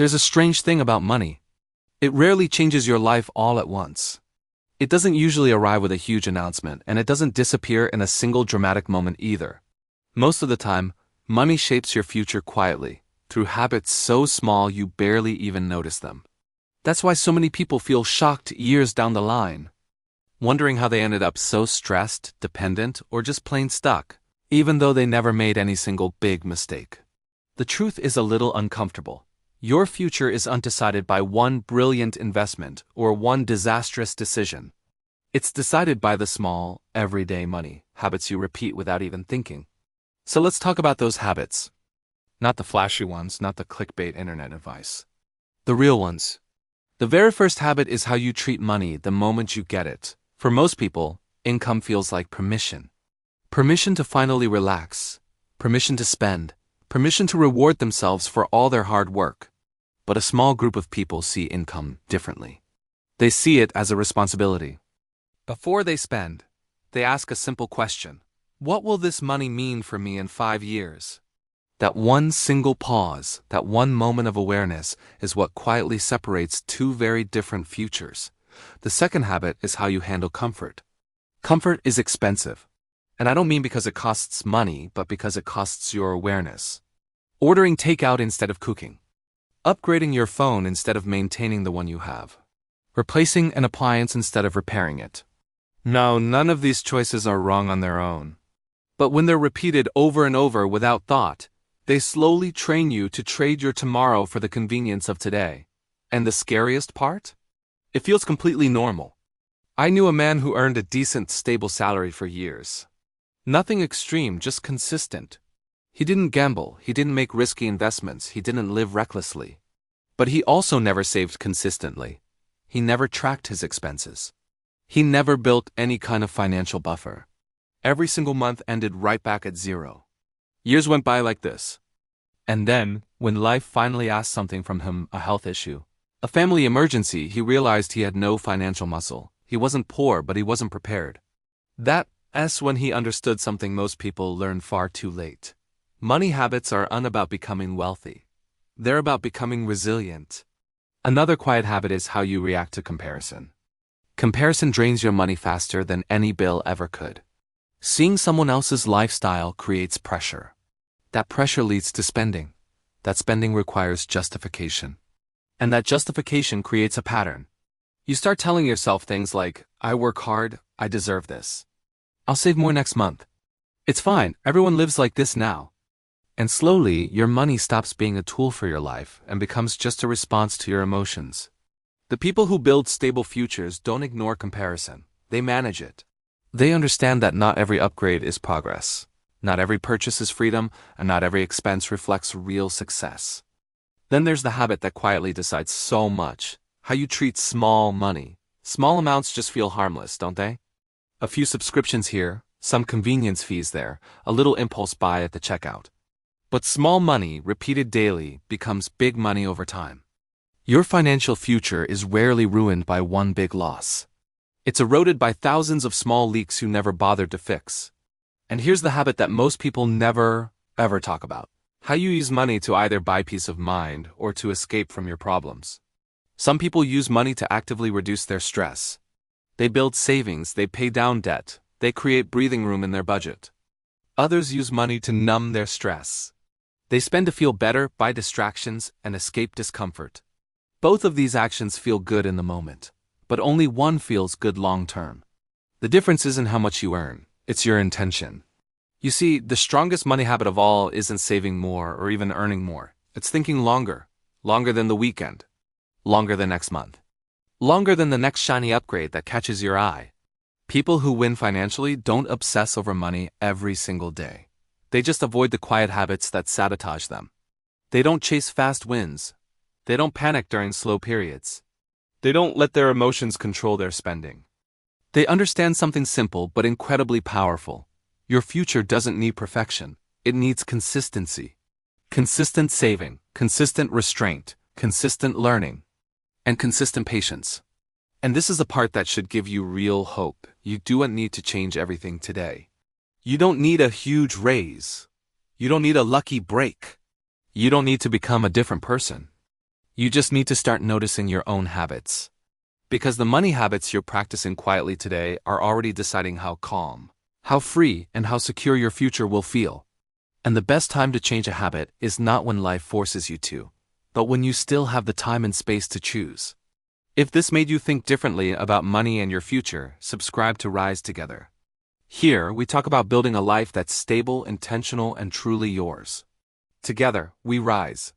There's a strange thing about money. It rarely changes your life all at once. It doesn't usually arrive with a huge announcement, and it doesn't disappear in a single dramatic moment either. Most of the time, money shapes your future quietly, through habits so small you barely even notice them. That's why so many people feel shocked years down the line, wondering how they ended up so stressed, dependent, or just plain stuck, even though they never made any single big mistake. The truth is a little uncomfortable. Your future is undecided by one brilliant investment or one disastrous decision. It's decided by the small, everyday money habits you repeat without even thinking. So let's talk about those habits. Not the flashy ones, not the clickbait internet advice. The real ones. The very first habit is how you treat money the moment you get it. For most people, income feels like permission. Permission to finally relax. Permission to spend. Permission to reward themselves for all their hard work. But a small group of people see income differently. They see it as a responsibility. Before they spend, they ask a simple question. What will this money mean for me in 5 years? That one single pause, that one moment of awareness, is what quietly separates two very different futures. The second habit is how you handle comfort. Comfort is expensive. And I don't mean because it costs money, but because it costs your awareness. Ordering takeout instead of cooking. Upgrading your phone instead of maintaining the one you have. Replacing an appliance instead of repairing it. No, none of these choices are wrong on their own. But when they're repeated over and over without thought, they slowly train you to trade your tomorrow for the convenience of today. And the scariest part? It feels completely normal. I knew a man who earned a decent, stable salary for years. Nothing extreme, just consistent. He didn't gamble, he didn't make risky investments, he didn't live recklessly. But he also never saved consistently. He never tracked his expenses. He never built any kind of financial buffer. Every single month ended right back at zero. Years went by like this. And then, when life finally asked something from him, a health issue, a family emergency, he realized he had no financial muscle. He wasn't poor, but he wasn't prepared. That's when he understood something most people learn far too late. Money habits are unbout becoming wealthy. They're about becoming resilient. Another quiet habit is how you react to comparison. Comparison drains your money faster than any bill ever could. Seeing someone else's lifestyle creates pressure. That pressure leads to spending. That spending requires justification. And that justification creates a pattern. You start telling yourself things like, I work hard, I deserve this. I'll save more next month. It's fine, everyone lives like this now. And slowly, your money stops being a tool for your life and becomes just a response to your emotions. The people who build stable futures don't ignore comparison. They manage it. They understand that not every upgrade is progress. Not every purchase is freedom, and not every expense reflects real success. Then there's the habit that quietly decides so much. How you treat small money. Small amounts just feel harmless, don't they? A few subscriptions here, some convenience fees there, a little impulse buy at the checkout. But small money, repeated daily, becomes big money over time. Your financial future is rarely ruined by one big loss. It's eroded by thousands of small leaks you never bothered to fix. And here's the habit that most people never, ever talk about. How you use money to either buy peace of mind or to escape from your problems. Some people use money to actively reduce their stress. They build savings, they pay down debt, they create breathing room in their budget. Others use money to numb their stress. They spend to feel better, buy distractions, and escape discomfort. Both of these actions feel good in the moment, but only one feels good long term. The difference isn't how much you earn, it's your intention. You see, the strongest money habit of all isn't saving more or even earning more. It's thinking longer. Longer than the weekend. Longer than next month. Longer than the next shiny upgrade that catches your eye. People who win financially don't obsess over money every single day. They just avoid the quiet habits that sabotage them. They don't chase fast wins. They don't panic during slow periods. They don't let their emotions control their spending. They understand something simple but incredibly powerful. Your future doesn't need perfection. It needs consistency. Consistent saving, consistent restraint, consistent learning, and consistent patience. And this is the part that should give you real hope. You don't need to change everything today. You don't need a huge raise. You don't need a lucky break. You don't need to become a different person. You just need to start noticing your own habits. Because the money habits you're practicing quietly today are already deciding how calm, how free, and how secure your future will feel. And the best time to change a habit is not when life forces you to, but when you still have the time and space to choose. If this made you think differently about money and your future, subscribe to Rise Together. Here, we talk about building a life that's stable, intentional, and truly yours. Together, we rise.